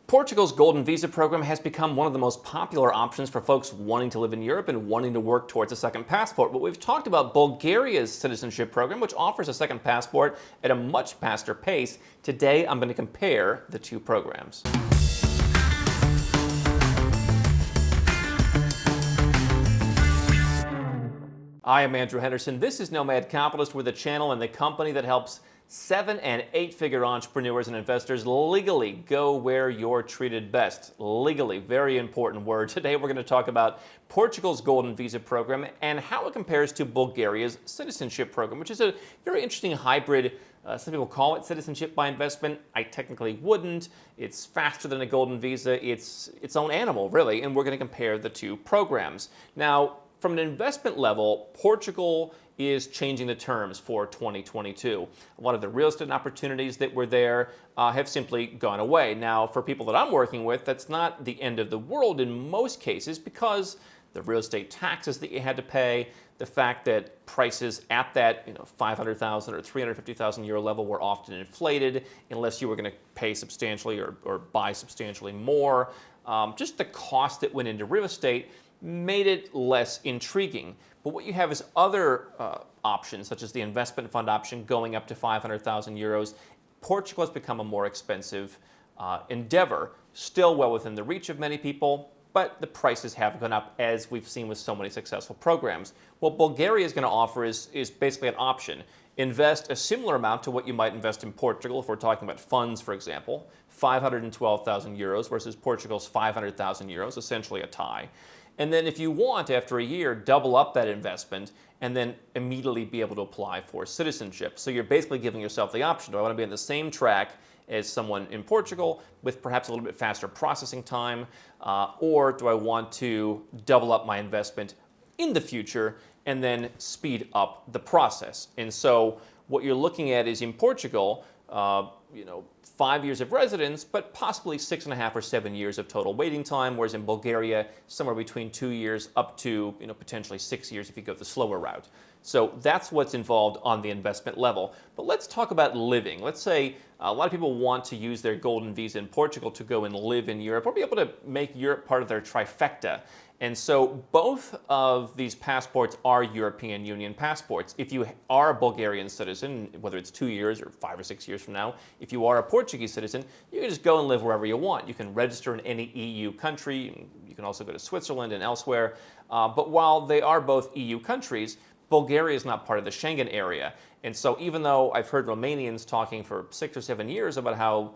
Portugal's Golden Visa Program has become one of the most popular options for folks wanting to live in Europe and wanting to work towards a second passport. But we've talked about Bulgaria's citizenship program, which offers a second passport at a much faster pace. Today, I'm going to compare the two programs. I am Andrew Henderson. This is Nomad Capitalist. We're the channel and the company that helps 7- and 8-figure entrepreneurs and investors legally go where you're treated best. Legally, very important word. Today we're going to talk about Portugal's Golden Visa Program and how it compares to Bulgaria's citizenship program, which is a very interesting hybrid. Some people call it citizenship by investment. I technically wouldn't. It's faster than a Golden Visa. It's its own animal, really, and we're going to compare the two programs. Now, from an investment level, Portugal is changing the terms for 2022. A lot of the real estate opportunities that were there have simply gone away. Now, for people that I'm working with, that's not the end of the world in most cases, because the real estate taxes that you had to pay, the fact that prices at that $500,000 or €350,000 level were often inflated unless you were going to pay substantially or buy substantially more. Just the cost that went into real estate made it less intriguing. But what you have is other options, such as the investment fund option going up to €500,000. Portugal has become a more expensive endeavor, still well within the reach of many people, but the prices have gone up, as we've seen with so many successful programs. What Bulgaria is going to offer is basically an option. Invest a similar amount to what you might invest in Portugal, if we're talking about funds, for example, €512,000 versus Portugal's €500,000, essentially a tie. And then if you want, after a year, double up that investment and then immediately be able to apply for citizenship. So you're basically giving yourself the option. Do I want to be on the same track as someone in Portugal with perhaps a little bit faster processing time? Or do I want to double up my investment in the future and then speed up the process? And so what you're looking at is in Portugal, 5 years of residence, but possibly 6.5 or 7 years of total waiting time, whereas in Bulgaria, somewhere between 2 years up to potentially 6 years if you go the slower route. So that's what's involved on the investment level. But let's talk about living. Let's say a lot of people want to use their golden visa in Portugal to go and live in Europe or be able to make Europe part of their trifecta. And so both of these passports are European Union passports. If you are a Bulgarian citizen, whether it's 2 years or 5 or 6 years from now, if you are a Portuguese citizen, you can just go and live wherever you want. You can register in any EU country. You can also go to Switzerland and elsewhere. But while they are both EU countries, Bulgaria is not part of the Schengen area. And so even though I've heard Romanians talking for 6 or 7 years about how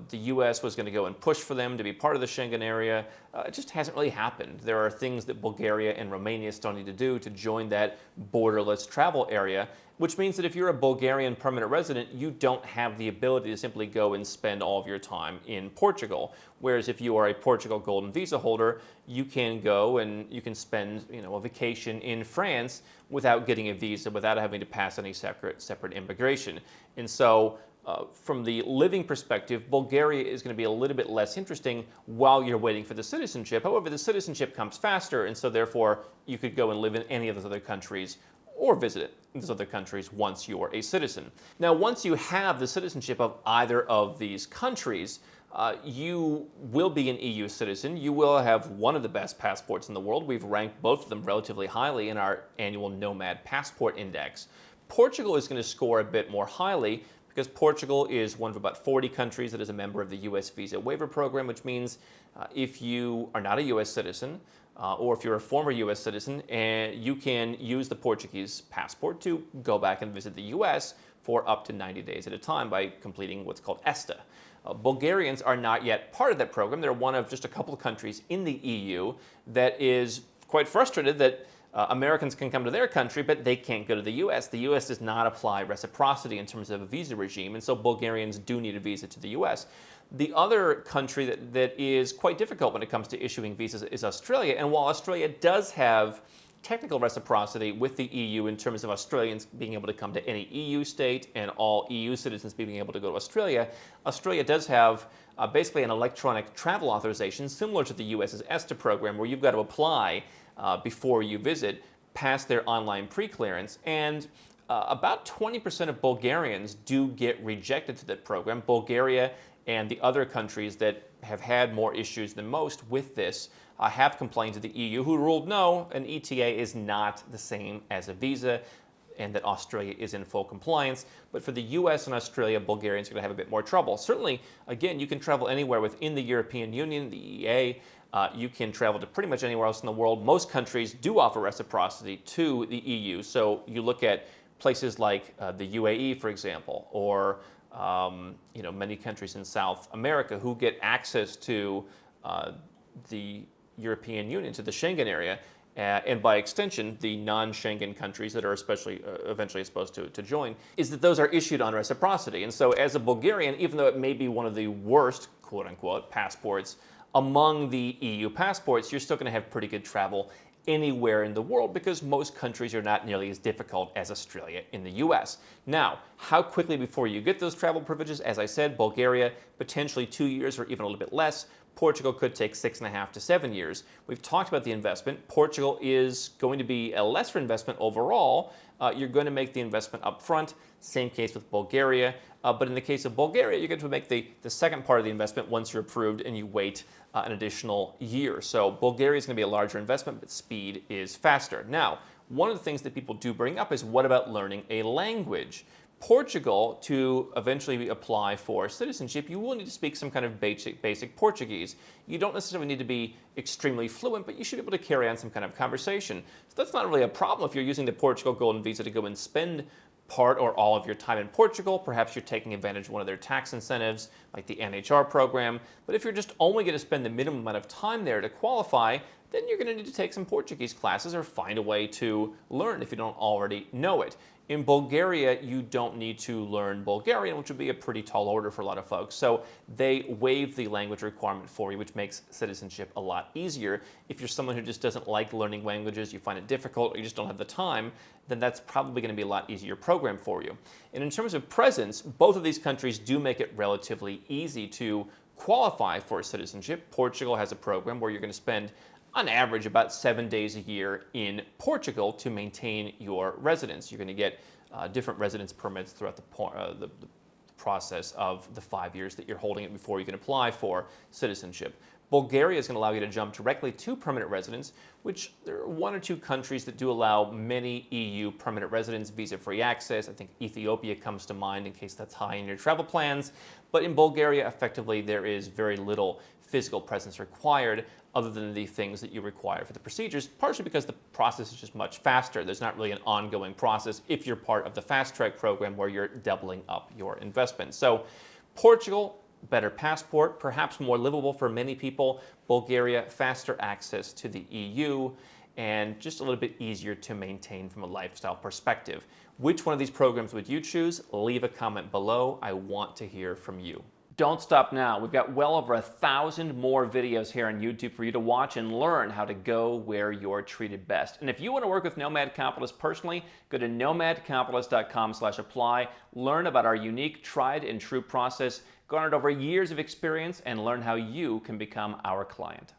the U.S. was going to go and push for them to be part of the Schengen area, it just hasn't really happened. There are things that Bulgaria and Romania still need to do to join that borderless travel area, which means that if you're a Bulgarian permanent resident, you don't have the ability to simply go and spend all of your time in Portugal. Whereas if you are a Portugal Golden Visa holder, you can go and you can spend a vacation in France without getting a visa, without having to pass any separate immigration. And so from the living perspective, Bulgaria is going to be a little bit less interesting while you're waiting for the citizenship. However, the citizenship comes faster, and so therefore you could go and live in any of those other countries or visit those other countries once you're a citizen. Now, once you have the citizenship of either of these countries, you will be an EU citizen. You will have one of the best passports in the world. We've ranked both of them relatively highly in our annual Nomad Passport Index. Portugal is going to score a bit more highly because Portugal is one of about 40 countries that is a member of the U.S. Visa Waiver Program, which means if you are not a U.S. citizen, or if you're a former U.S. citizen, and you can use the Portuguese passport to go back and visit the U.S. for up to 90 days at a time by completing what's called ESTA. Bulgarians are not yet part of that program. They're one of just a couple of countries in the EU that is quite frustrated that Americans can come to their country, but they can't go to the U.S. The U.S. does not apply reciprocity in terms of a visa regime, and so Bulgarians do need a visa to the U.S. The other country that is quite difficult when it comes to issuing visas is Australia, and while Australia does have technical reciprocity with the EU in terms of Australians being able to come to any EU state and all EU citizens being able to go to Australia, Australia does have basically an electronic travel authorization similar to the U.S.'s ESTA program, where you've got to apply before you visit, pass their online pre-clearance, and about 20% of Bulgarians do get rejected to that program. Bulgaria and the other countries that have had more issues than most with this have complained to the EU, who ruled no, an ETA is not the same as a visa, and that Australia is in full compliance. But for the US and Australia, Bulgarians are going to have a bit more trouble. Certainly, again, you can travel anywhere within the European Union, the EEA. You can travel to pretty much anywhere else in the world. Most countries do offer reciprocity to the EU. So you look at places like the UAE, for example, or many countries in South America who get access to the European Union, to the Schengen area, and by extension, the non-Schengen countries that are especially eventually supposed to join, is that those are issued on reciprocity. And so as a Bulgarian, even though it may be one of the worst, quote-unquote, passports among the EU passports, you're still going to have pretty good travel anywhere in the world because most countries are not nearly as difficult as Australia in the US. Now, how quickly before you get those travel privileges? As I said, Bulgaria, potentially 2 years or even a little bit less. Portugal could take 6.5 to 7 years. We've talked about the investment. Portugal is going to be a lesser investment overall. You're going to make the investment up front. Same case with Bulgaria. But in the case of Bulgaria, you're going to make the second part of the investment once you're approved and you wait an additional year. So Bulgaria is going to be a larger investment, but speed is faster. Now, one of the things that people do bring up is what about learning a language? Portugal, to eventually apply for citizenship, you will need to speak some kind of basic Portuguese. You don't necessarily need to be extremely fluent, but you should be able to carry on some kind of conversation. So that's not really a problem if you're using the Portugal Golden Visa to go and spend part or all of your time in Portugal. Perhaps you're taking advantage of one of their tax incentives, like the NHR program. But if you're just only going to spend the minimum amount of time there to qualify, then you're going to need to take some Portuguese classes or find a way to learn if you don't already know it. In Bulgaria, you don't need to learn Bulgarian, which would be a pretty tall order for a lot of folks. So they waive the language requirement for you, which makes citizenship a lot easier. If you're someone who just doesn't like learning languages, you find it difficult, or you just don't have the time, then that's probably going to be a lot easier program for you. And in terms of presence, both of these countries do make it relatively easy to qualify for citizenship. Portugal has a program where you're going to spend on average about 7 days a year in Portugal to maintain your residence. You're going to get different residence permits throughout the process of the 5 years that you're holding it before you can apply for citizenship. Bulgaria is going to allow you to jump directly to permanent residence, which there are 1 or 2 countries that do allow many EU permanent residents visa-free access. I think Ethiopia comes to mind in case that's high in your travel plans. But in Bulgaria, effectively, there is very little physical presence required other than the things that you require for the procedures, partially because the process is just much faster. There's not really an ongoing process if you're part of the fast track program where you're doubling up your investment. So Portugal, better passport, perhaps more livable for many people. Bulgaria, faster access to the EU, and just a little bit easier to maintain from a lifestyle perspective. Which one of these programs would you choose? Leave a comment below. I want to hear from you. Don't stop now. We've got well over 1,000 more videos here on YouTube for you to watch and learn how to go where you're treated best. And if you want to work with Nomad Capitalist personally, go to nomadcapitalist.com/apply, learn about our unique, tried and true process, garnered over years of experience, and learn how you can become our client.